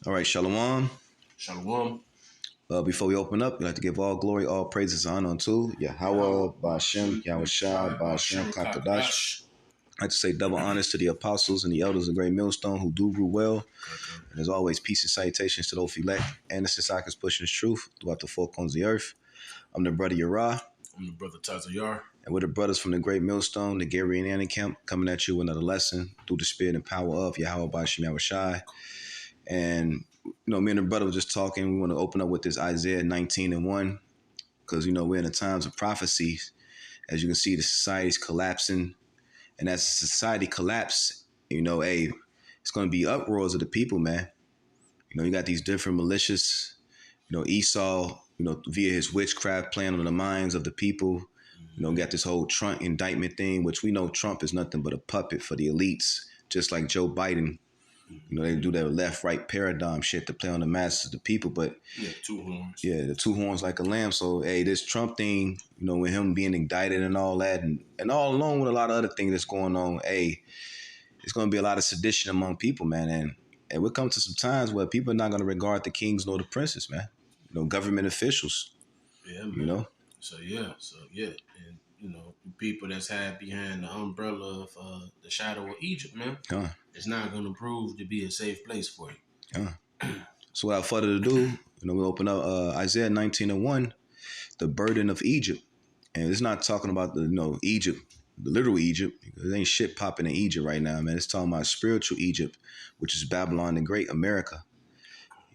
All right, Shalom. Shalom. Before we open up, we'd like to give all glory, all praises, and honor unto Yahweh, Ba'ashem, Yahushua, Ba'ashem, Kakadash. I'd like to say double honors to the apostles and the elders of Great Millstone who do rule well. And as always, peace and salutations to those elect and the Sisakas pushing his truth throughout the four corners of the earth. I'm the brother Yara. I'm the brother Tazayar. And we're the brothers from the Great Millstone, the Gary and Annie Camp, coming at you with another lesson through the spirit and power of Yahweh, Ba'ashem, Yahushua. And me and the brother were just talking. We want to open up with this Isaiah 19:1, because we're in the times of prophecies. As you can see, the society's collapsing, and as society collapse, it's going to be uproars of the people, man. You got these different militias. Esau, via his witchcraft playing on the minds of the people. Got this whole Trump indictment thing, which we know Trump is nothing but a puppet for the elites, just like Joe Biden. They do their left-right paradigm shit to play on the masses of the people, but two horns. Yeah, the two horns like a lamb. So, this Trump thing, with him being indicted and all that, and all along with a lot of other things that's going on, it's going to be a lot of sedition among people, man. And we'll come to some times where people are not going to regard the kings nor the princes, man. Government officials. Yeah, man. So yeah, and people that's hide behind the umbrella of the shadow of Egypt, man. It's not going to prove to be a safe place for you. So without further ado, we open up Isaiah 19:1, the burden of Egypt, and it's not talking about the Egypt, the literal Egypt. There ain't shit popping in Egypt right now, man. It's talking about spiritual Egypt, which is Babylon the Great, America.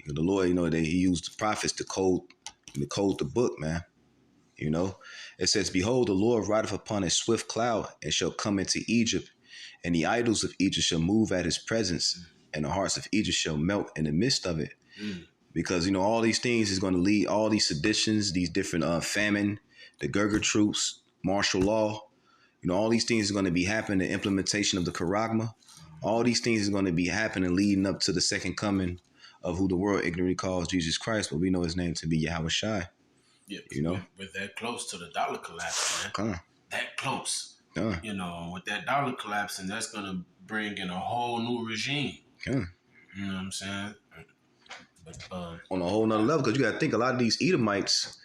The Lord, he used the prophets to code the book, man. It says, "Behold, the Lord rideth upon a swift cloud, and shall come into Egypt, and the idols of Egypt shall move at his presence, and the hearts of Egypt shall melt in the midst of it." Because all these things is going to lead, all these seditions, these different famine, the Gurgur troops, martial law. All these things are going to be happening. The implementation of the Charagma, all these things is going to be happening, leading up to the second coming of who the world ignorantly calls Jesus Christ, but we know his name to be Yahweh Shai. Yeah, we're that close to the dollar collapsing, man. That close. With that dollar collapsing, that's gonna bring in a whole new regime. You know what I'm saying? But, on a whole nother level, because you got to think a lot of these Edomites.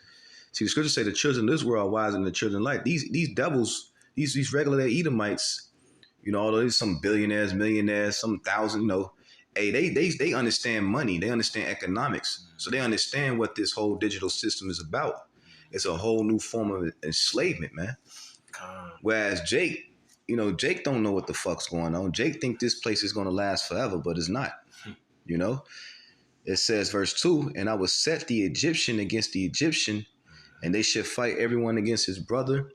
See, the scriptures say the children of this world are wiser than the children of light. These devils, these regular Edomites, although there's some billionaires, millionaires, some thousand, they understand money, they understand economics, so they understand what this whole digital system is about. It's a whole new form of enslavement, man. Whereas Jake, Jake don't know what the fuck's going on. Jake think this place is going to last forever, but it's not. It says, verse 2, "And I will set the Egyptian against the Egyptian, and they shall fight everyone against his brother,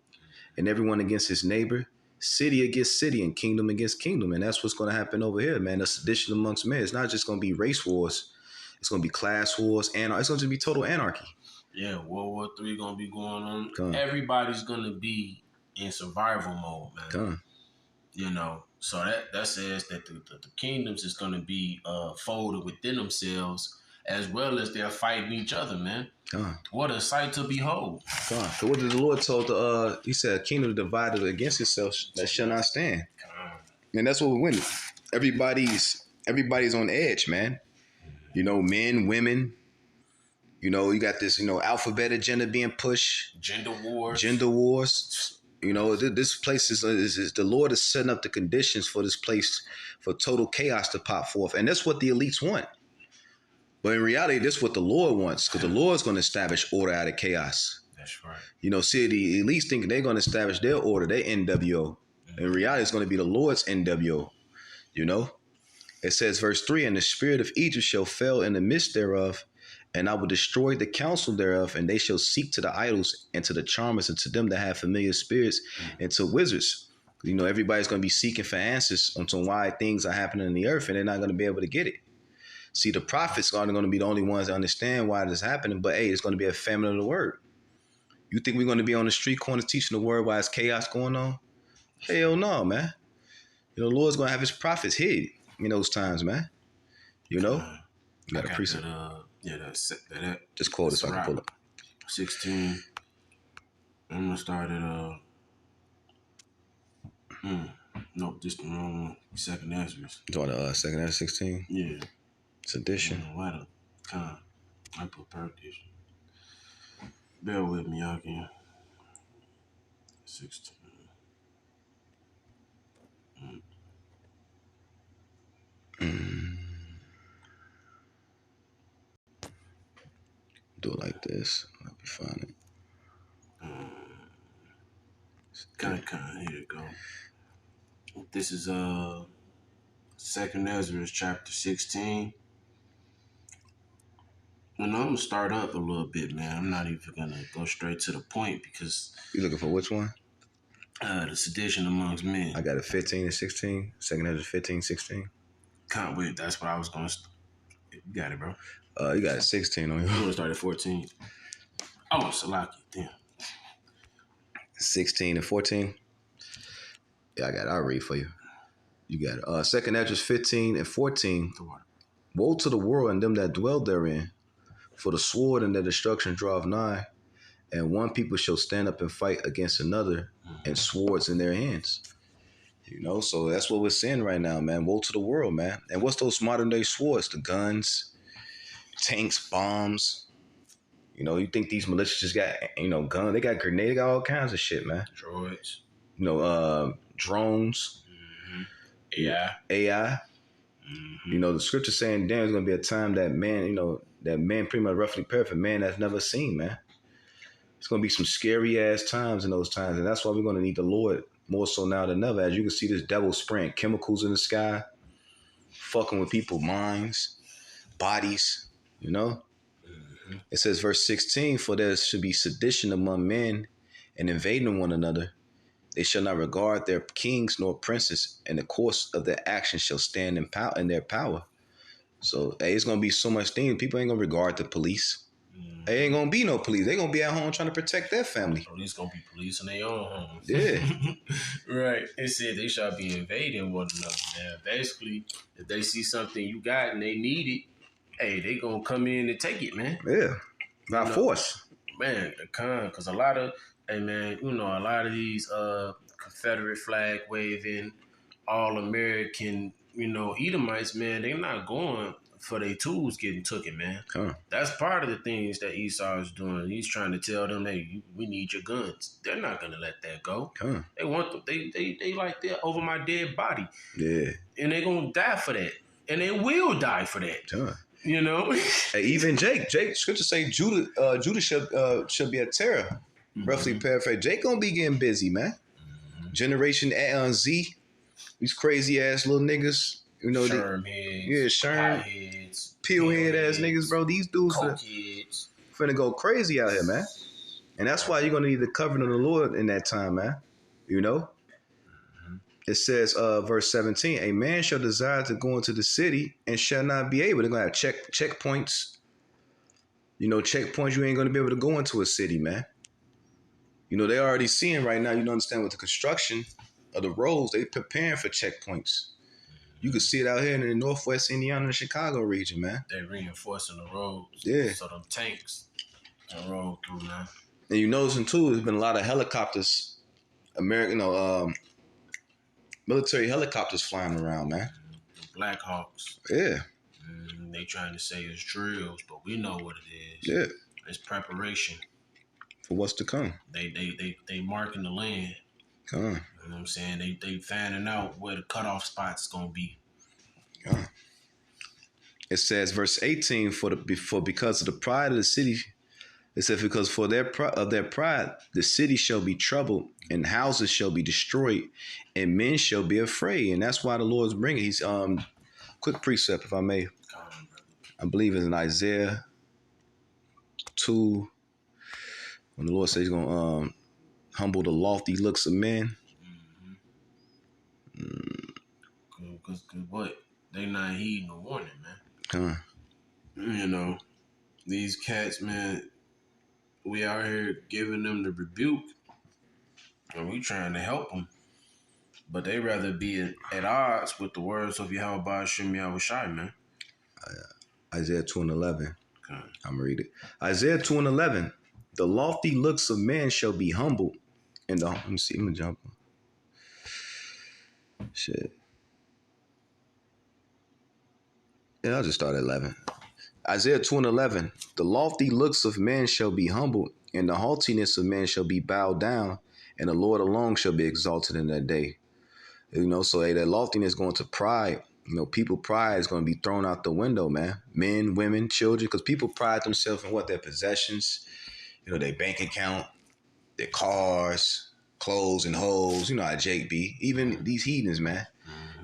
and everyone against his neighbor, city against city, and kingdom against kingdom." And that's what's going to happen over here, man. The sedition amongst men. It's not just going to be race wars. It's going to be class wars, and it's going to be total anarchy. Yeah, World War III going to be going on. Everybody's going to be in survival mode, man. So that says that the kingdoms is going to be folded within themselves, as well as they're fighting each other, man. What a sight to behold. So what did the Lord told he said, "Kingdom divided against itself that shall not stand." And that's what we're winning. Everybody's on edge, man. Men, women. You got this, alphabet agenda being pushed. Gender wars. This place is the Lord is setting up the conditions for this place for total chaos to pop forth. And that's what the elites want. But in reality, this is what the Lord wants, because the Lord's going to establish order out of chaos. That's right. See, the elites think they're going to establish their order, their NWO. In reality, it's going to be the Lord's NWO. It says, verse 3, "And the spirit of Egypt shall fail in the midst thereof, and I will destroy the counsel thereof, and they shall seek to the idols and to the charmers and to them that have familiar spirits and to wizards." Everybody's going to be seeking for answers onto why things are happening in the earth, and they're not going to be able to get it. See, the prophets aren't going to be the only ones that understand why this is happening, but it's going to be a famine of the word. You think we're going to be on the street corner teaching the word while it's chaos going on? Hell no, man. The Lord's going to have his prophets hid in those times, man. You got a precept. That just quote it so I can pull it. 16. I'm gonna start at no, just the wrong one. Second Ezra. Second Ezra 16. Yeah. Sedition. Why the con? I put perdition. Bear with me, y'all again. 16. Do it like this. Let me find it. Con. Here we go. This is Second Ezra, chapter 16. And I'm gonna start up a little bit, man. I'm not even gonna go straight to the point because You looking for which one? The sedition amongst men. I got a 15 and 16. Second Ezra 15, 16. Can't wait. That's what I was gonna. You got it, bro. You got a 16 on you. I'm gonna start at 14. Oh, Salaki. Damn. 16 and 14. Yeah, I got it. I'll read for you. You got it. Second Ezra 15 and 14. Woe to the world and them that dwell therein, for the sword and their destruction draweth nigh, and one people shall stand up and fight against another, and swords in their hands. You know, so that's what we're seeing right now, man. Woe to the world, man. And what's those modern day swords? The guns, tanks, bombs. You know, you think these militias just got, guns? They got grenades, they got all kinds of shit, man. Droids. Drones. AI. You know, the scripture saying, damn, there's going to be a time that man, that man pretty much roughly perfect, man that's never seen, man. It's going to be some scary ass times in those times. And that's why we're going to need the Lord more so now than ever. As you can see, this devil spraying chemicals in the sky, fucking with people's minds, bodies, you know. It says, verse 16, for there should be sedition among men and invading one another. They shall not regard their kings nor princes, and the course of their actions shall stand in their power. So, hey, it's going to be so much things. People ain't going to regard the police. They ain't going to be no police. They going to be at home trying to protect their family. Police going to be police in their own homes. Yeah. Right. It said they shall be invading one another, man. Basically, if they see something you got and they need it, hey, they going to come in and take it, man. Yeah. By force. Man, because a lot of, hey, man, a lot of these Confederate flag waving, all American, Edomites, man, they not going for their tools getting taken, man. That's part of the things that Esau is doing. He's trying to tell them, hey, we need your guns. They're not gonna let that go. They want them. They like they're over my dead body. Yeah. And they're gonna die for that. And they will die for that. You know? Hey, even Jake, scripture say Judah should be a terror. Roughly paraphrase. Jake gonna be getting busy, man. Generation Z, these crazy ass little niggas. Sherm heads, peel head ass niggas, bro. These dudes are finna go crazy out here, man. And that's why you're gonna need the covenant of the Lord in that time, man. You know? It says, verse 17, a man shall desire to go into the city and shall not be able. They're gonna have checkpoints. Checkpoints, you ain't gonna be able to go into a city, man. They already seeing right now, understand with the construction of the roads, they preparing for checkpoints. You can see it out here in the Northwest Indiana and Chicago region, man. They reinforcing the roads. Yeah. So them tanks can roll through, man. And you noticing too, there's been a lot of helicopters, American, military helicopters flying around, man. Black Hawks. Yeah. They trying to say it's drills, but we know what it is. Yeah. It's preparation. For what's to come. They marking the land. You know what I'm saying? They finding out where the cutoff spot's gonna be. It says, verse 18, for because of the pride of the city, it says, because for their pride, the city shall be troubled, and houses shall be destroyed, and men shall be afraid. And that's why the Lord's bringing. He's quick precept, if I may. I believe it's in Isaiah 2, when the Lord says he's gonna humble the lofty looks of men. Cause what? They not heeding the warning, man. These cats, man, we out here giving them the rebuke, and we trying to help them, but they rather be at odds with the words of Yahweh Shem Yahushai, man. Isaiah 2 and 11. I'm gonna read it. Isaiah 2 and 11. The lofty looks of men shall be humbled. Let me see. I'm gonna jump. Shit. Yeah, I'll just start at 11. Isaiah 2:11. The lofty looks of men shall be humbled, and the haughtiness of men shall be bowed down, and the Lord alone shall be exalted in that day. So that loftiness going to pride. People pride is going to be thrown out the window, man. Men, women, children, because people pride themselves in what their possessions, their bank account, their cars, clothes, and hoes. You know how Jake be. Even these heathens, man.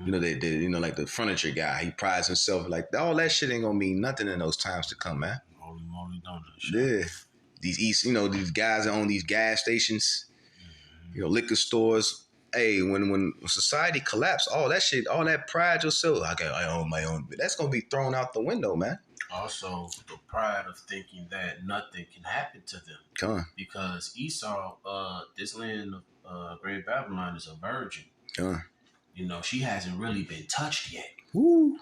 They like the furniture guy. He prides himself like all that shit ain't gonna mean nothing in those times to come, man. Yeah, these guys that own these gas stations, liquor stores. Hey, when society collapsed, all that shit, all that pride yourself, I own my own. That's gonna be thrown out the window, man. Also, the pride of thinking that nothing can happen to them. Come on. Because Esau, this land of Great Babylon is a virgin. Come on. She hasn't really been touched yet. Woo.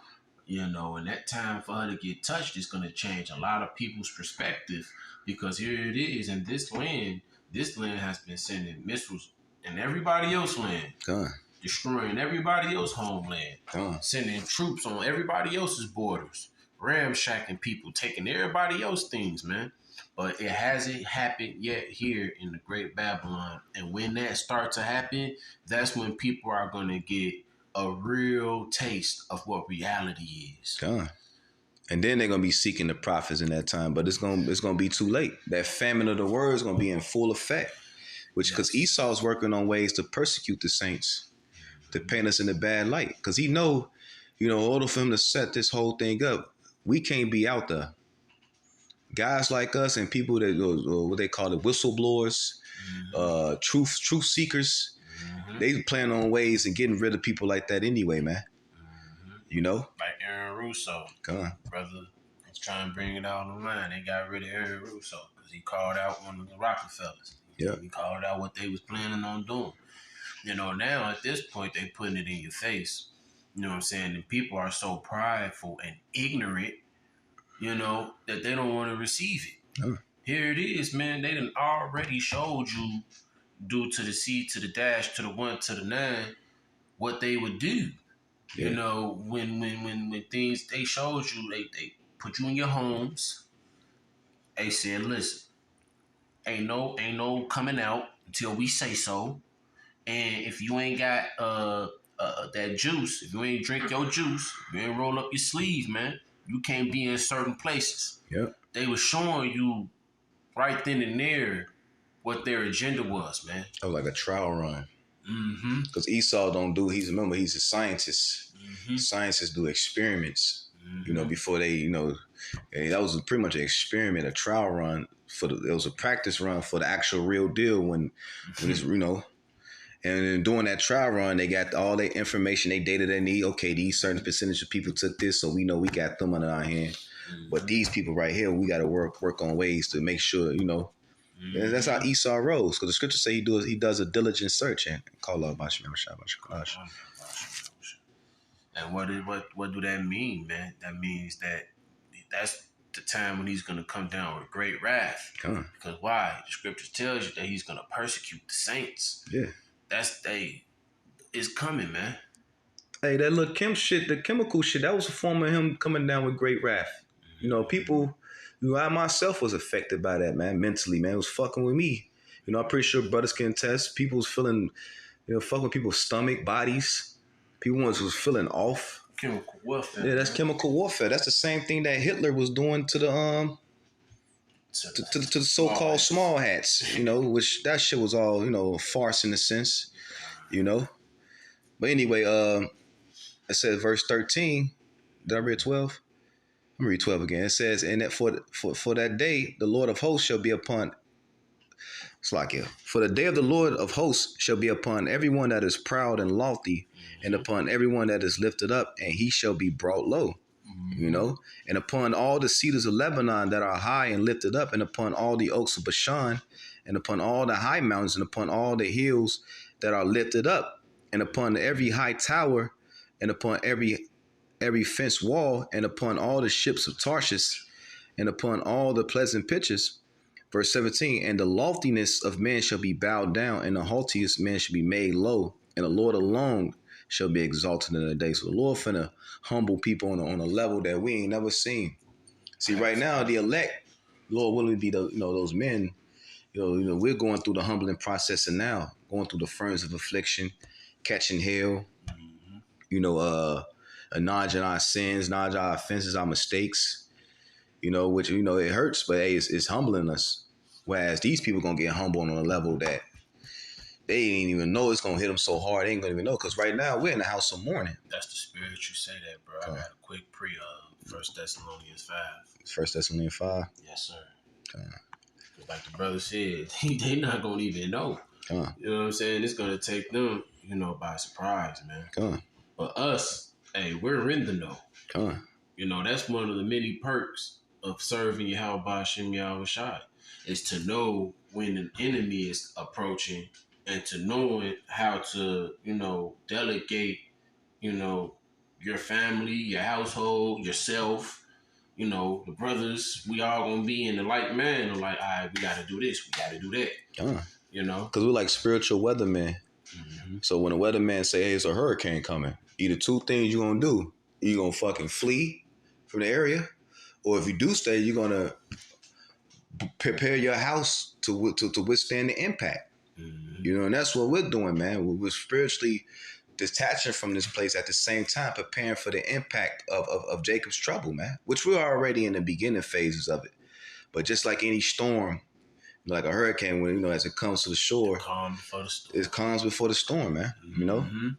And that time for her to get touched is going to change a lot of people's perspective, because here it is in this land has been sending missiles in everybody else's land, destroying everybody else's homeland, sending troops on everybody else's borders, ramshacking people, taking everybody else's things, man. But it hasn't happened yet here in the Great Babylon. And when that starts to happen, that's when people are going to get a real taste of what reality is. And then they're gonna be seeking the prophets in that time, but it's gonna be too late. That famine of the word is gonna be in full effect, because Esau's working on ways to persecute the saints, to paint us in a bad light, because he know, in order for him to set this whole thing up, we can't be out there. Guys like us and people that what they call it, whistleblowers, truth seekers, they plan on ways of getting rid of people like that anyway, man. Like Aaron Russo. Brother, let's try and bring it out online. They got rid of Aaron Russo because he called out one of the Rockefellers. Yeah. He called out what they was planning on doing. Now at this point, they putting it in your face. You know what I'm saying? And people are so prideful and ignorant, that they don't want to receive it. Here it is, man. They done already showed you, due to the C, to the dash, to the 1, to the 9, what they would do. Yeah. When things they showed you, they put you in your homes. They said, listen, ain't no coming out until we say so. And if you ain't got that juice, if you ain't drink your juice, you ain't roll up your sleeve, man, you can't be in certain places. Yep. They were showing you right then and there what their agenda was, man. It was like a trial run. Because Esau he's a scientist. Scientists do experiments, before they, that was pretty much an experiment, a trial run it was a practice run for the actual real deal when it's, and then during that trial run, they got all the information, they data they need. Okay, these certain percentage of people took this, so we know we got them under our hand. But these people right here, we got to work on ways to make sure, And that's how Esau rose, because the scriptures say he does a diligent search and call out And what do that mean, man? That means that's the time when he's gonna come down with great wrath. Because why? The scriptures tells you that he's gonna persecute the saints. Yeah, it's coming, man. Hey, that little the chemical shit, that was a form of him coming down with great wrath. People. I myself was affected by that, man, mentally, man. It was fucking with me. I'm pretty sure brothers can attest. People was feeling, fucking with people's stomach, bodies. People was feeling off. Chemical warfare. Yeah, that's chemical warfare. That's the same thing that Hitler was doing to the to the so-called small hats, which that shit was all, a farce in a sense, But anyway, it says verse 13. Did I read 12? I'm read 12 again. It says, and that for that day, the Lord of hosts shall be upon. It's like here. For the day of the Lord of hosts shall be upon everyone that is proud and lofty, and upon everyone that is lifted up, and he shall be brought low. And upon all the cedars of Lebanon that are high and lifted up, and upon all the oaks of Bashan, and upon all the high mountains, and upon all the hills that are lifted up, and upon every high tower, and upon every fenced wall, and upon all the ships of Tarshish, and upon all the pleasant pitches. Verse 17, and the loftiness of man shall be bowed down, and the haughtiest man shall be made low, and the Lord alone shall be exalted in the day. So the Lord finna humble people on a level that we ain't never seen. See, right now, the elect, Lord willing, be the those men. We're going through the humbling process and now going through the furnace of affliction, catching hell. Acknowledging our sins, acknowledging our offenses, our mistakes. Which it hurts, but hey, it's humbling us. Whereas these people gonna get humbled on a level that they ain't even know it's gonna hit them so hard. They ain't gonna even know, because right now we're in the house of mourning. That's the spirit you say that, bro. I got a quick pre 1 Thessalonians 5. 1 Thessalonians 5. Yes, sir. Like the brother said, they not gonna even know. You know what I'm saying? It's gonna take them, by surprise, man. But us, hey, we're in the know. That's one of the many perks of serving Yahweh Ba'Shem Yahweh Shai, is to know when an enemy is approaching and to knowing how to, delegate, your family, your household, yourself, the brothers, we all gonna be in the like man. Like, all right, we gotta do this, we gotta do that. Because we're like spiritual weathermen. So when a weatherman say, hey, it's a hurricane coming, either two things you're gonna do. You're gonna fucking flee from the area, or if you do stay, you're gonna prepare your house to withstand the impact. And that's what we're doing, man. We're spiritually detaching from this place at the same time, preparing for the impact of Jacob's trouble, man, which we're already in the beginning phases of it. But just like any storm, like a hurricane, when as it comes to the shore, it calms before the storm, man.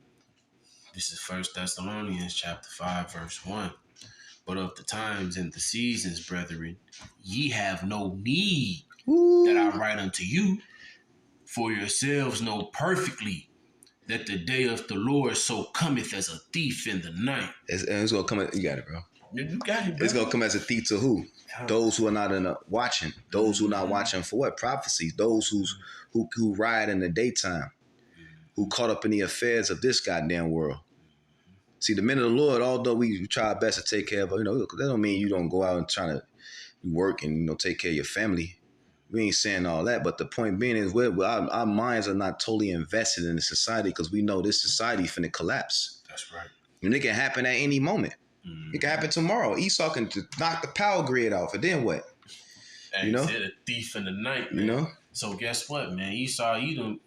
This is 1 Thessalonians chapter 5, verse 1. But of the times and the seasons, brethren, ye have no need that I write unto you, for yourselves know perfectly that the day of the Lord so cometh as a thief in the night. It's gonna come. You got it, bro. You got it, bro. It's gonna come as a thief to who? Those who are not watching. Those who are not watching for what? Prophecies. Those who ride in the daytime, who caught up in the affairs of this goddamn world. See, the men of the Lord, although we try our best to take care of, that don't mean you don't go out and try to work and take care of your family. We ain't saying all that, but the point being is our minds are not totally invested in the society, because we know this society finna collapse. That's right. And it can happen at any moment. It can happen tomorrow. Esau can knock the power grid off, and then what? And he said a thief in the night, man. So guess what, man? Esau,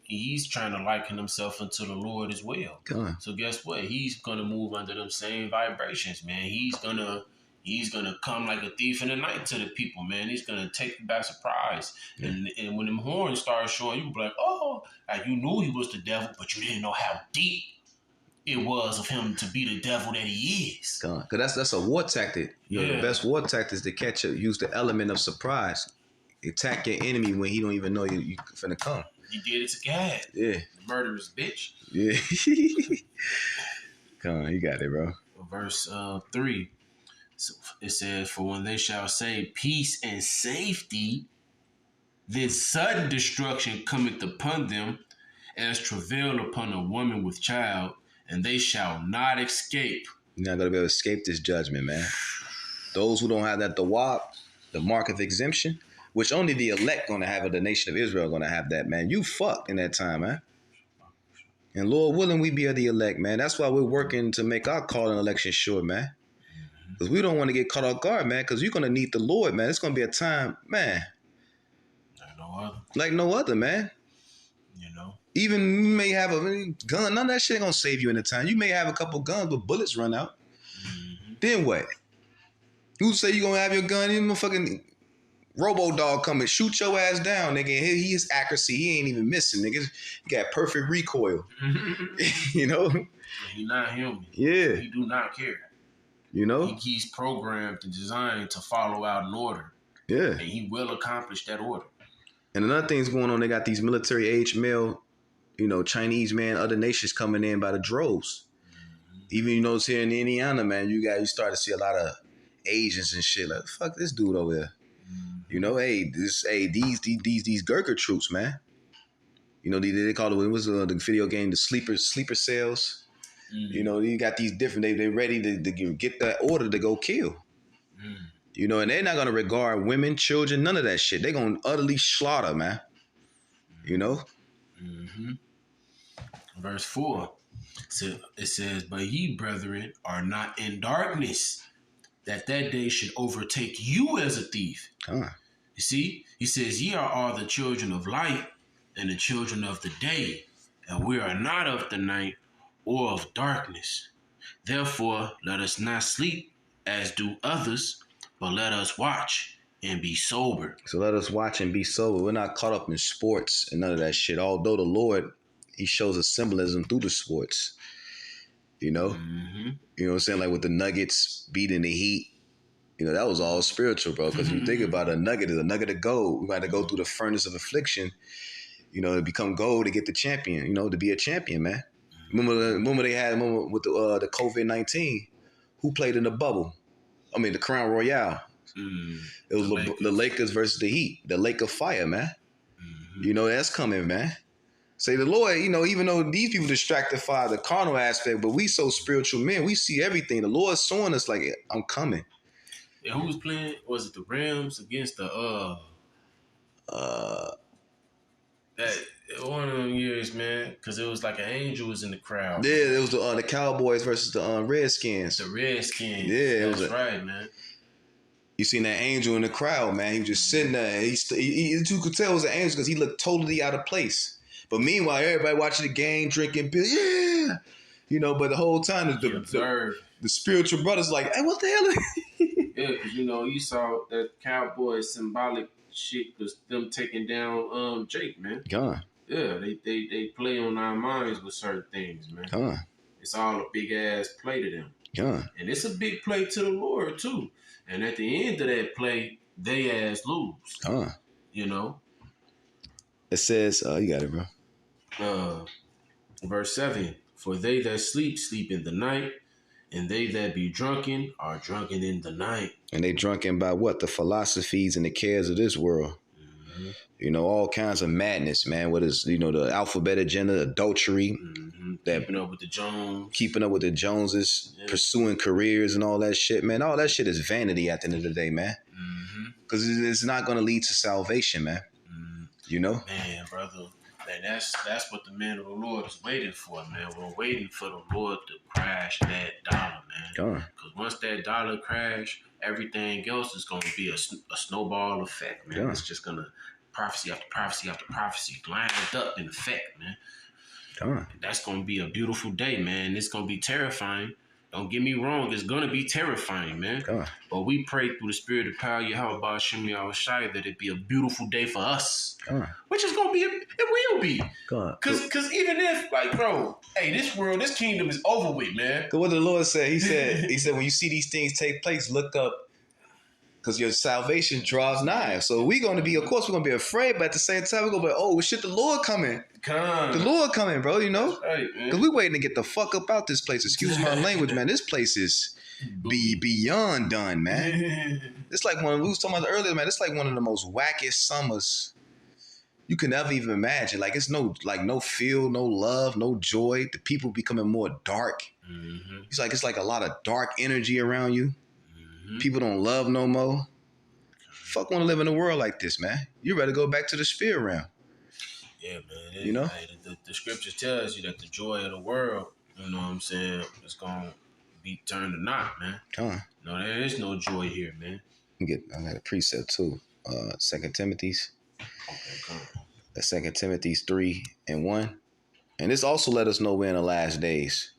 he's trying to liken himself unto the Lord as well. So guess what? He's gonna move under them same vibrations, man. He's gonna come like a thief in the night to the people, man. He's gonna take them by surprise. And when them horns start showing, you be like, oh, like you knew he was the devil, but you didn't know how deep it was of him to be the devil that he is. Because that's a war tactic. The best war tactic is to use the element of surprise. Attack your enemy when he don't even know you finna come. He did it to Gad. Yeah. The murderous bitch. Yeah. Come on, you got it, bro. Verse 3. So it says, for when they shall say peace and safety, then sudden destruction cometh upon them, as travail upon a woman with child, and they shall not escape. You're not going to be able to escape this judgment, man. Those who don't have that dawab, the mark of exemption, which only the elect going to have, or the nation of Israel going to have that, man. You fucked in that time, man. And Lord willing, we be of the elect, man. That's why we're working to make our call and election sure, man. Because we don't want to get caught off guard, man, because you're going to need the Lord, man. It's going to be a time, man. Like no other, man. Even you may have a gun. None of that shit ain't going to save you in the time. You may have a couple guns, but bullets run out. Then what? Who say you going to have your gun? Even fucking Robo-Dog come and shoot your ass down, nigga. His accuracy, he ain't even missing, nigga. He got perfect recoil. He not human. Yeah. He do not care. He's programmed and designed to follow out an order. Yeah. And he will accomplish that order. And another thing's going on, they got these military age male, Chinese, man, other nations coming in by the droves. Even, here in Indiana, man, you start to see a lot of Asians and shit. Like, fuck this dude over there. These Gurkha troops, man. They call it, it was the video game, the sleeper cells. You got these different, they ready to get that order to go kill. And they're not going to regard women, children, none of that shit. They're going to utterly slaughter, man. Verse 4. So it says, but ye, brethren, are not in darkness, that day should overtake you as a thief. You see, he says, ye are all the children of light and the children of the day, and we are not of the night or of darkness. Therefore, let us not sleep as do others, but let us watch and be sober. So let us watch and be sober. We're not caught up in sports and none of that shit. Although the Lord, he shows a symbolism through the sports. You know? Mm-hmm. You know what I'm saying? Like with the Nuggets beating the Heat. You know, that was all spiritual, bro. Because you think about a nugget of gold. We got to go through the furnace of affliction, you know, to become gold to get the champion, you know, to be a champion, man. Remember they had with the COVID-19, who played in the bubble? I mean, the Crown Royale. It was the Lakers versus the Heat, the Lake of Fire, man. You know, that's coming, man. Say the Lord, you know, even though these people distracted by the carnal aspect, but we so spiritual men, we see everything. The Lord's showing us like, I'm coming. And who was playing? Was it the Rams against the that one of them years, man? Because it was like an angel was in the crowd. Yeah, it was the Cowboys versus the Redskins. The Redskins. Yeah, that's right, man. You seen that angel in the crowd, man. He was just sitting there. You could tell it was an angel because he looked totally out of place. But meanwhile, everybody watching the game, drinking beer, yeah. You know, but the whole time, the spiritual brothers like, hey, what the hell? Yeah, because, you know, you saw that Cowboys symbolic shit was them taking down Jake, man. God. Yeah, they play on our minds with certain things, man. God. It's all a big ass play to them. God. And it's a big play to the Lord, too. And at the end of that play, they ass lose. You know? It says, you got it, bro. Verse 7, for they that sleep, sleep in the night, and they that be drunken are drunken in the night. And they drunken by what? The philosophies and the cares of this world. Mm-hmm. You know, all kinds of madness, man. What is, you know, the alphabet agenda, adultery. Mm-hmm. Keeping up with the Jones. Keeping up with the Joneses, pursuing careers and all that shit, man. All that shit is vanity at the end of the day, man. Because it's not going to lead to salvation, man. You know? Man, brother. Man, that's what the man of the Lord is waiting for, man. We're waiting for the Lord to crash that dollar, man. Because once that dollar crash, everything else is going to be a snowball effect, man. It's just going to prophecy after prophecy after prophecy lined up in effect, man. That's going to be a beautiful day, man. It's going to be terrifying. Don't get me wrong, it's going to be terrifying, man. But we pray through the spirit of power, Yahweh Shem Yahushai, that it be a beautiful day for us. Which is going to be, it will be. Because even if, like, bro, hey, this world, this kingdom is over with, man. Because what the Lord said, he said, when you see these things take place, look up, because your salvation draws nigh. So we're going to be, of course, we're going to be afraid, but at the same time, we're going to be like, oh, shit, the Lord coming. The Lord coming, bro, you know? Because we're waiting to get the fuck up out this place. Excuse my language, man. This place is beyond done, man. It's like we was talking about earlier, man. It's like one of the most wackiest summers you can ever even imagine. Like, it's no feel, no love, no joy. The people becoming more dark. It's like a lot of dark energy around you. People don't love no more. Fuck want to live in a world like this, man. You better go back to the spirit realm. Yeah, man. You know? The scripture tells you that the joy of the world, you know what I'm saying, is going to be turned to naught, man. No, there is no joy here, man. I got a precept too. 2 Timothy's. Okay, come on. 2 Timothy's 3:1. And this also let us know we're in the last days.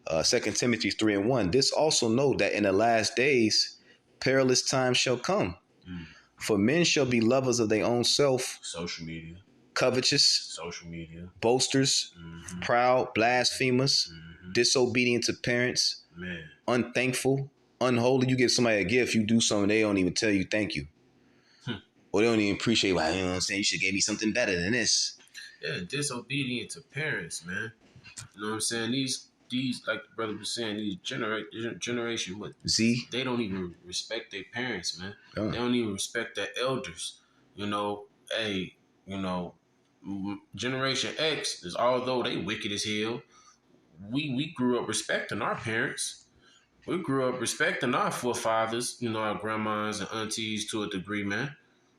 2 Timothy 3:1. This also know that in the last days, perilous times shall come. For men shall be lovers of their own self. Social media. Covetous. Social media. Boasters. Proud. Blasphemers. Disobedient to parents. Man. Unthankful. Unholy. You give somebody a gift, you do something, they don't even tell you thank you. Or they don't even appreciate, well, you know what I'm saying? You should give me something better than this. Yeah, disobedient to parents, man. You know what I'm saying? These like the brother was saying, these generation, what Z, they don't even respect their parents, man. They don't even respect their elders. You know, hey, you know, Generation X is, although they wicked as hell, we grew up respecting our parents. We grew up respecting our forefathers, you know, our grandmas and aunties to a degree, man.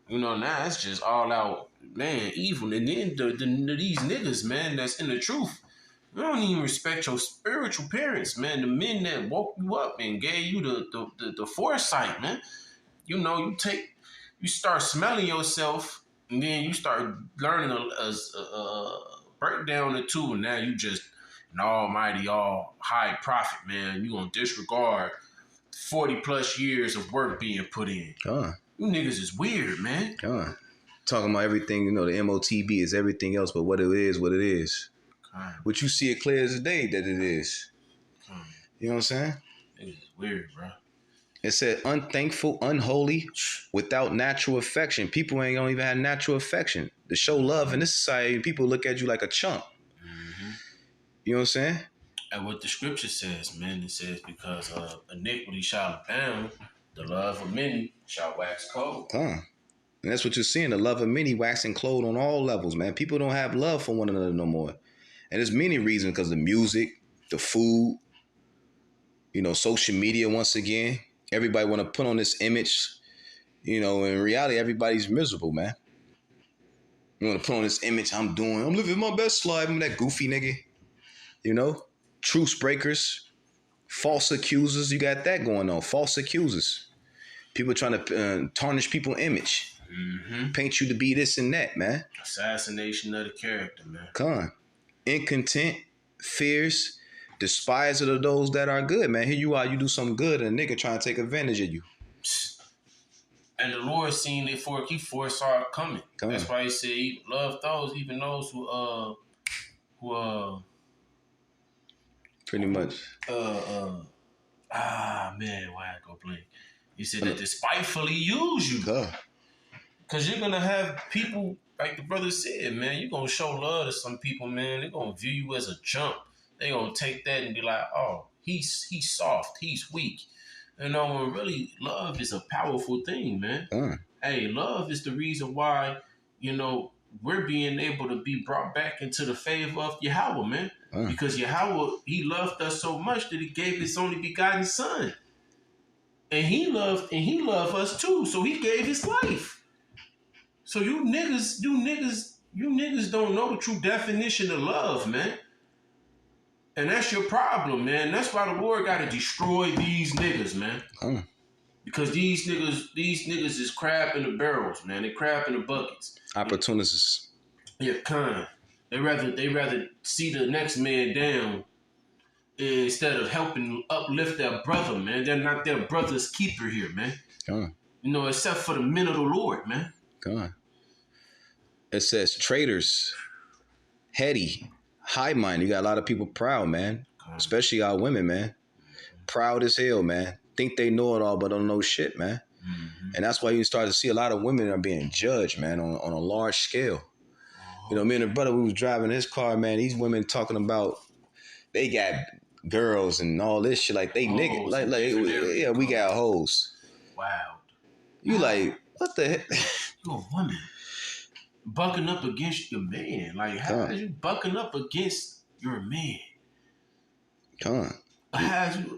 You know, now it's just all out, man, evil. And then these niggas, man, that's in the truth. You don't even respect your spiritual parents, man. The men that woke you up and gave you the foresight, man. You know, you start smelling yourself, and then you start learning a breakdown or two, and now you just an almighty, all high prophet, man. You gonna disregard 40 plus years of work being put in. You niggas is weird, man. Talking about everything, you know, the MOTB is everything else, but what it is, what it is. But you see it clear as day that it is. You know what I'm saying? It is weird, bro. It said unthankful, unholy, without natural affection. People ain't gonna even have natural affection. To show love in this society, people look at you like a chump. Mm-hmm. You know what I'm saying? And what the scripture says, man, it says, because iniquity shall abound, the love of many shall wax cold. And that's what you're seeing, the love of many waxing cold on all levels, man. People don't have love for one another no more. And there's many reasons, because the music, the food, you know, social media once again. Everybody want to put on this image, you know, in reality, everybody's miserable, man. You want to put on this image, I'm living my best life. I'm that goofy nigga, you know? Truce breakers, false accusers, you got that going on. False accusers. People trying to tarnish people's image. Mm-hmm. Paint you to be this and that, man. Assassination of the character, man. Incontent, fierce, despiser of those that are good, man. Here you are, you do something good, and a nigga trying to take advantage of you. And the Lord seen it for he foresaw it coming. That's why he said he loved those, even those who pretty much. Man, why I go blank? He said that despitefully use you. Because you're gonna have people, like the brother said, man, you're gonna show love to some people, man. They're gonna view you as a chump. They gonna take that and be like, oh, he's soft, he's weak. You know, when really love is a powerful thing, man. Hey, love is the reason why, you know, we're being able to be brought back into the favor of Yahweh, man. Because Yahweh, he loved us so much that he gave his only begotten son. And he loved us too, so he gave his life. So you niggas don't know the true definition of love, man. And that's your problem, man. That's why the Lord got to destroy these niggas, man. Because these niggas is crab in the barrels, man. They crab in the buckets. Opportunists. Yeah, They rather see the next man down instead of helping uplift their brother, man. They're not their brother's keeper here, man. You know, except for the men of the Lord, man. It says traitors, heady, high-minded. You got a lot of people proud, man. Especially our women, man. Proud as hell, man. Think they know it all, but don't know shit, man. And that's why you start to see a lot of women are being judged, man, on a large scale. You know, me and the brother, we was driving his car, man. These women talking about they got girls and all this shit, like they niggas, like we got hoes. Wow. You like, what the heck? You a woman bucking up against your man. Like, how are you bucking up against your man?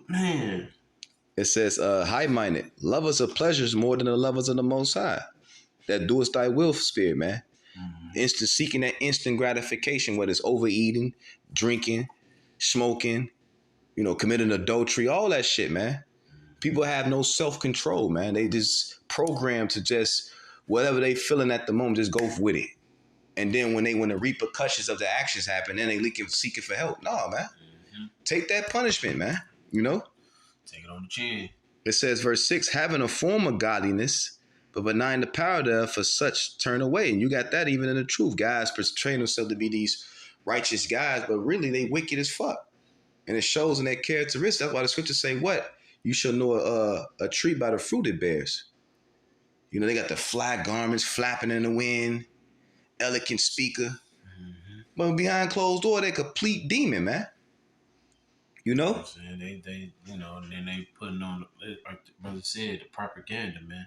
Man. It says, high-minded, lovers of pleasures more than the lovers of the Most High. That doest thy will spirit, man. Instant seeking that instant gratification, whether it's overeating, drinking, smoking, you know, committing adultery, all that shit, man. People have no self-control, man. They just programmed to just whatever they feeling at the moment, just go with it. And then when the repercussions of the actions happen, then they seeking for help. No, man. Take that punishment, man. You know? Take it on the chin. It says, verse 6, having a form of godliness, but denying the power thereof, for such turn away. And you got that even in the truth. Guys portray themselves to be these righteous guys, but really they wicked as fuck. And it shows in their characteristics. That's why the scriptures say what? You shall know a tree by the fruit it bears. You know, they got the fly garments flapping in the wind, eloquent speaker. But behind closed door, they're complete demon, man. You know? They you know, and then they putting on, like the brother said, the propaganda, man.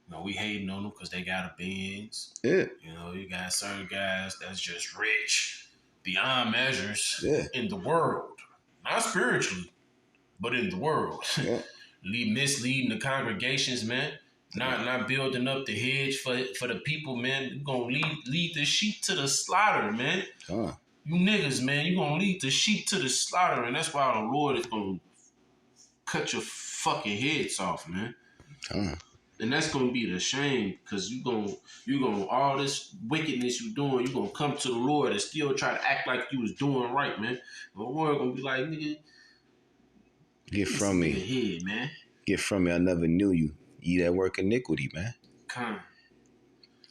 You know, we hating on them because they got a Benz. Yeah. You know, you got certain guys that's just rich beyond measures in the world. Not spiritually, but in the world. Misleading the congregations, man. Not building up the hedge for the people, man. You're going to lead the sheep to the slaughter, man. You niggas, man, you gonna lead the sheep to the slaughter, and that's why the Lord is gonna cut your fucking heads off, man. And that's gonna be the shame, because you gonna all this wickedness you doing, you gonna come to the Lord and still try to act like you was doing right, man. The Lord gonna be like, nigga, get from me, head, man. Get from me. I never knew you. Ye that work iniquity, man. Come.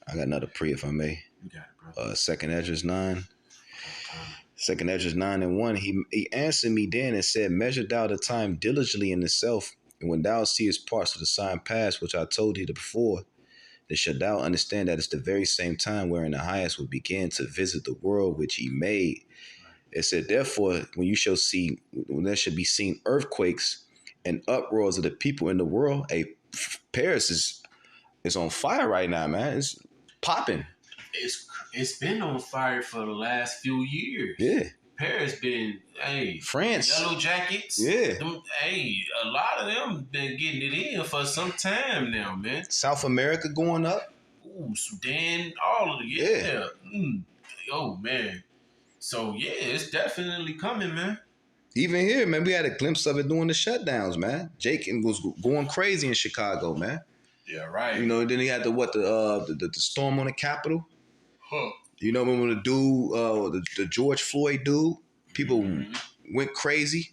I got another prayer, if I may. You got it, bro. 2nd Esdras 9. 2nd Esdras 9:1. He answered me then and said, measure thou the time diligently in itself, and when thou seest parts of the sign pass, which I told thee before, then shalt thou understand that it's the very same time wherein the highest will begin to visit the world which he made. It said, therefore, when there should be seen earthquakes and uproars of the people in the world, Paris is on fire right now, man. It's popping. It's been on fire for the last few years. Yeah. Paris been, France. Yellow Jackets. Yeah. A lot of them been getting it in for some time now, man. South America going up. Ooh, Sudan, all of it. Yeah. Oh, man. So, yeah, it's definitely coming, man. Even here, man, we had a glimpse of it during the shutdowns, man. Jake was going crazy in Chicago, man. Yeah, right. You know, then he had the storm on the Capitol. Huh. You know, when the dude, the George Floyd dude, people went crazy.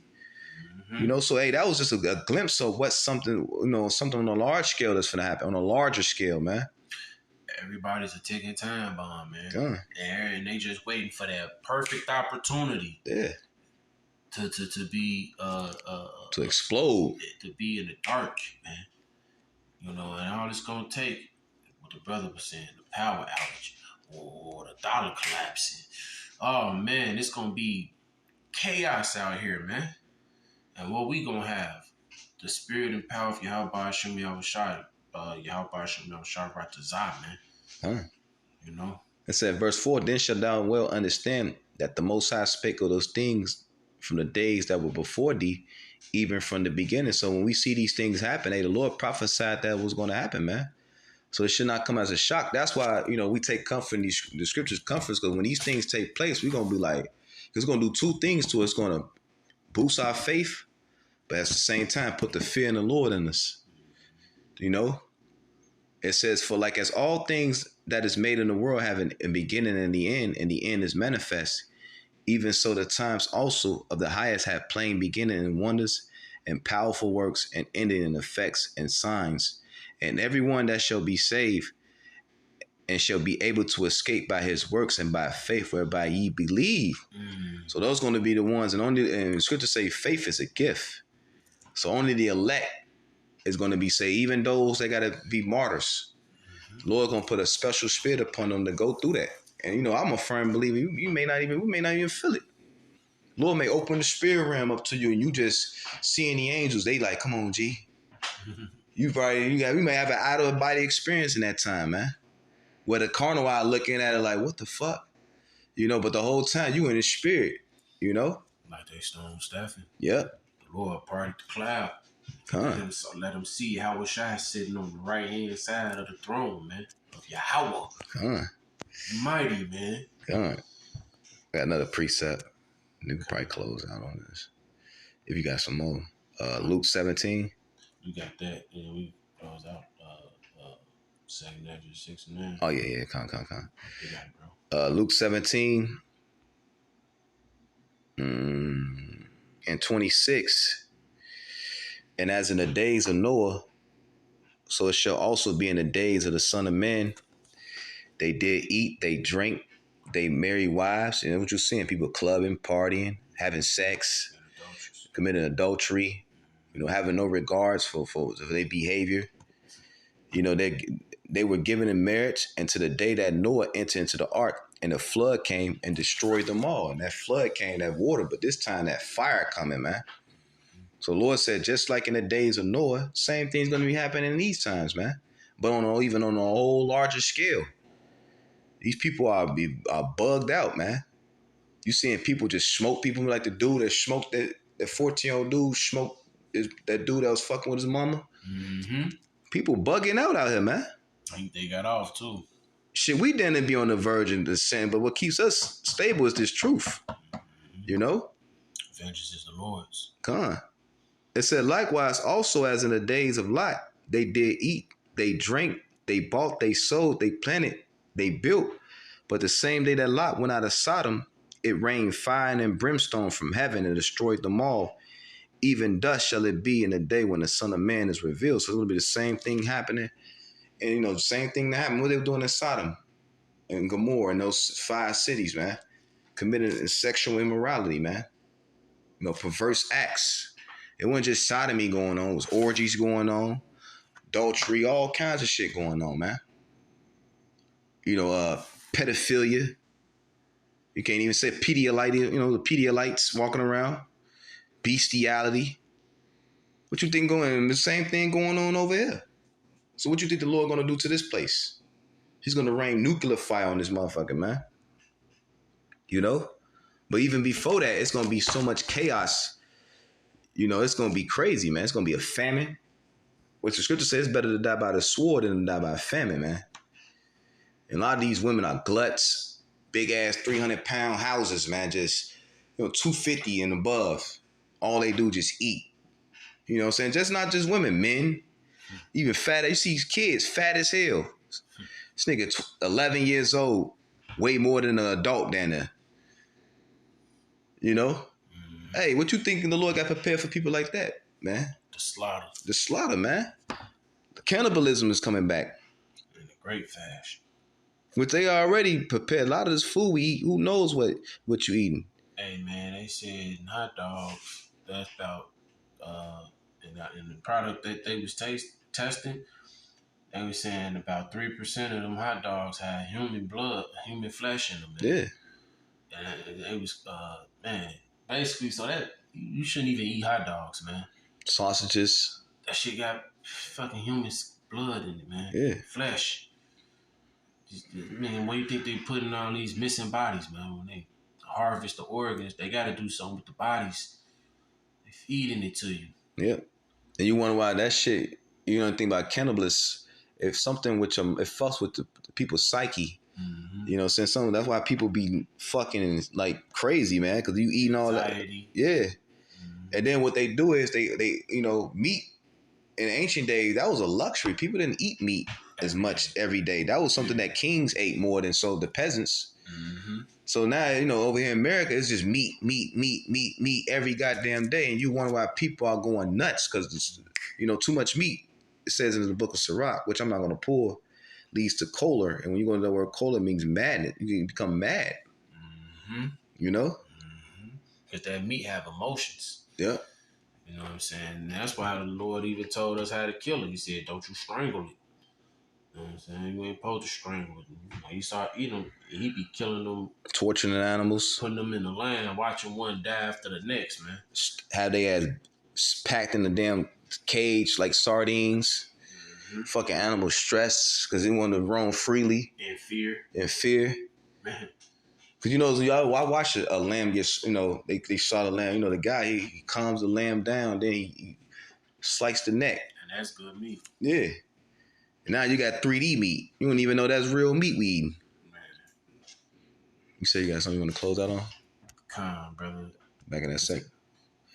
Mm-hmm. You know, so that was just a glimpse of what something on a large scale that's gonna happen, on a larger scale, man. Everybody's a ticking time bomb, man. And they just waiting for that perfect opportunity. Yeah. To be to explode. To be in the dark, man. You know, and all it's gonna take, what the brother was saying, the power outage or the dollar collapsing. Oh man, it's gonna be chaos out here, man. And what we gonna have? The spirit and power of Yahweh Hashem Yahushua, Yahweh Hashem Yahushua Ratazah, man. You know? It said, verse 4, then shalt thou well understand that the Most High spake of those things from the days that were before thee, even from the beginning. So when we see these things happen, the Lord prophesied that was going to happen, man. So it should not come as a shock. That's why, we take comfort in the scriptures, because when these things take place, we're going to be like, it's going to do two things to us. It's going to boost our faith, but at the same time, put the fear in the Lord in us. You know? It says, for like as all things that is made in the world have a beginning and the end is manifest, even so the times also of the highest have plain beginning in wonders and powerful works and ending in effects and signs. And everyone that shall be saved and shall be able to escape by his works and by faith whereby ye believe. So those going to be the ones. And scripture say faith is a gift. So only the elect is going to be saved. Even those that got to be martyrs. Lord going to put a special spirit upon them to go through that. And I'm a firm believer. We may not even feel it. Lord may open the spirit realm up to you, and you just seeing the angels. They like, come on, G. We may have an out of body experience in that time, man. Where the carnal eye looking at it like, what the fuck, But the whole time you in the spirit, Like they stone Stephen. Yep. The Lord parted the cloud. Let them see Yahushua sitting on the right hand side of the throne, man, of Yahweh. Mighty, man. Got another precept. You can probably close out on this if you got some more. Luke 17. You got that, and we close out. 2nd Esdras 6 and 9. Oh yeah. Come. You got it, bro. Luke 17 and 26. And as in the days of Noah, so it shall also be in the days of the Son of Man. They did eat, they drank, they married wives. What you're seeing, people clubbing, partying, having sex, committing adultery, having no regards for their behavior. They were given in marriage until the day that Noah entered into the ark, and the flood came and destroyed them all. And that flood came, that water, but this time that fire coming, man. So the Lord said, just like in the days of Noah, same thing's going to be happening in these times, man. But even on a whole larger scale. These people are bugged out, man. You seeing people just smoke people like the dude that smoked that 14-year-old dude smoked that dude that was fucking with his mama. Mm-hmm. People bugging out here, man. I think they got off too. shit, we then to be on the verge of the sin, but what keeps us stable is this truth. You know? Vengeance is the Lord's. Con. It said, likewise, also as in the days of Lot, they did eat, they drank, they bought, they sold, they planted, they built. But the same day that Lot went out of Sodom, it rained fire and brimstone from heaven and destroyed them all. Even thus shall it be in the day when the Son of Man is revealed. So it'll be the same thing happening. And, you know, the same thing that happened. What they were doing in Sodom and Gomorrah and those 5 cities, man. Committing sexual immorality, man. You know, perverse acts. It wasn't just sodomy going on. It was orgies going on, adultery, all kinds of shit going on, man. You know, pedophilia. You can't even say Pedialyte, you know, the Pedialytes walking around. Bestiality. What you think going? The same thing going on over here. So what you think the Lord gonna do to this place? He's gonna rain nuclear fire on this motherfucker, man. You know? But even before that, it's gonna be so much chaos. You know, it's gonna be crazy, man. It's gonna be a famine. Which the scripture says it's better to die by the sword than to die by a famine, man. And a lot of these women are gluts, big ass 300-pound houses, man. Just, you know, 250 and above. All they do just eat. You know what I'm saying? Just not just women, men, even fat. You see kids fat as hell. This nigga 11 years old, way more than an adult down there. You know? Hey, what you thinking the Lord got prepared for people like that, man? The slaughter. The slaughter, man. The cannibalism is coming back. In a great fashion. Which they already prepared. A lot of this food we eat, who knows what you eating? Hey, man, they said in hot dogs, that's about, in the product that they was testing, they was saying about 3% of them hot dogs had human blood, human flesh in them. Man. Yeah. And it was, man, basically, so that you shouldn't even eat hot dogs, man. Sausages. That shit got fucking human blood in it, man. Yeah. Flesh. Man, what do you think they putting on these missing bodies, man? When they harvest the organs, they got to do something with the bodies. They feeding it to you. Yeah. And you wonder why that shit, you know, think about cannibalists, if something which it fucks with the people's psyche, you know, since something, that's why people be fucking like crazy, man, because you eating all Anxiety. that. Yeah. And then what they do is they you know, meat in ancient days, that was a luxury. People didn't eat meat as much every day. That was something that kings ate more than so the peasants. So now, you know, over here in America, it's just meat every goddamn day. And you wonder why people are going nuts because, you know, too much meat. It says in the book of Sirach, which I'm not going to pull, leads to choler. And when you go to the word choler, it means madness. You can become mad. You know? Because that meat have emotions. Yeah. You know what I'm saying? And that's why the Lord even told us how to kill it. He said, don't you strangle it. You know what I'm saying? You ain't supposed to strangle it. You know, he start eating them, he be killing them. Torturing the animals. Putting them in the land, watching one die after the next, man. How they had packed in the damn cage like sardines. Fucking animals stressed because they want to roam freely. In fear. Man. Because, you know, I watch a lamb get, you know, they shot a lamb. You know, the guy, he calms the lamb down, then he sliced the neck. And that's good meat. Yeah. And now you got 3D meat. You don't even know that's real meat we eating. Man. You say you got something you want to close out on? Come on, brother. Back in that second.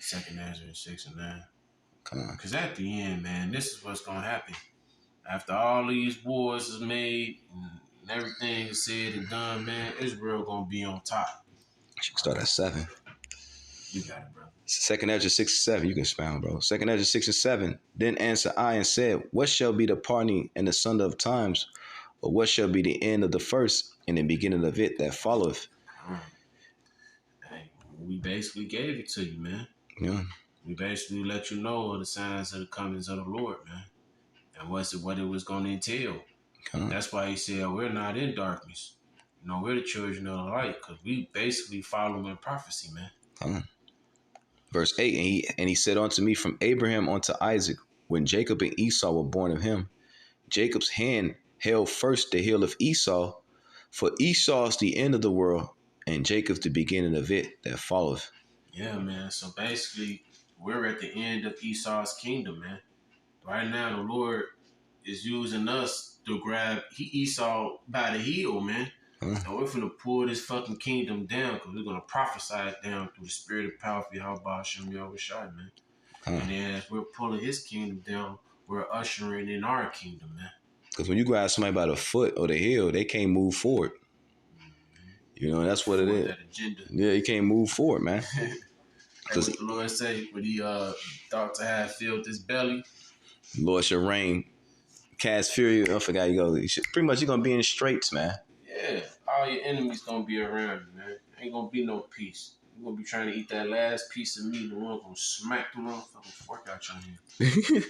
Second Ezra 6 and 9. Come on. Because at the end, man, this is what's going to happen. After all these wars is made and everything is said and done, man, Israel going to be on top. You can start at 7. You got it, bro. Second Ezra 6 and 7. You can expound, bro. Second Ezra 6 and 7. Then answered I and said, what shall be the parting and the sunder of times? Or what shall be the end of the first and the beginning of it that followeth? Hey, we basically gave it to you, man. Yeah. We basically let you know the signs of the comings of the Lord, man. And what it was going to entail. That's why he said we're not in darkness. You know, we're the children of the light because we basically following prophecy, man. Verse 8, and he said unto me, from Abraham unto Isaac, when Jacob and Esau were born of him, Jacob's hand held first the heel of Esau, for Esau is the end of the world, and Jacob's the beginning of it that followeth. Yeah, man. So basically, we're at the end of Esau's kingdom, man. Right now, the Lord is using us to grab Esau by the heel, man. And we're finna pull this fucking kingdom down because we're gonna prophesy it down through the spirit of power for Yahweh Hashem Yahushua, man. And then as we're pulling his kingdom down, we're ushering in our kingdom, man. Because when you grab somebody by the foot or the heel, they can't move forward. You know, that's what it is. That agenda. Yeah, you can't move forward, man. That's what the Lord said when he thought to have filled his belly. Lord shall reign. Cast fury. I forgot you go. Pretty much you're going to be in straits, man. Yeah. All your enemies going to be around you, man. Ain't going to be no peace. You're going to be trying to eat that last piece of meat. The one going to smack the motherfucking fork out your hand.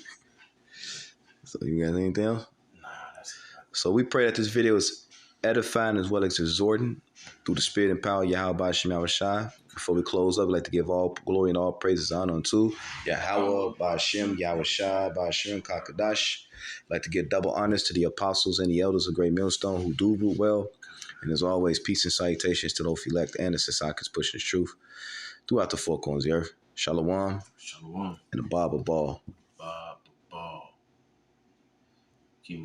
So you got anything else? Nah, that's it. So we pray that this video is edifying as well as exhorting through the spirit and power of Yahweh Hashem Yahushua. Before we close up, I'd like to give all glory and all praises and honor unto Yahweh Ba'ashem Yahushua Ba'ashem Kakadash. I'd like to give double honors to the apostles and the elders of Great Millstone who do root well. And as always, peace and salutations to those elect and the Sasakas pushing the truth throughout the four corners of the earth. Shalom. Shalom. And the Baba Ball.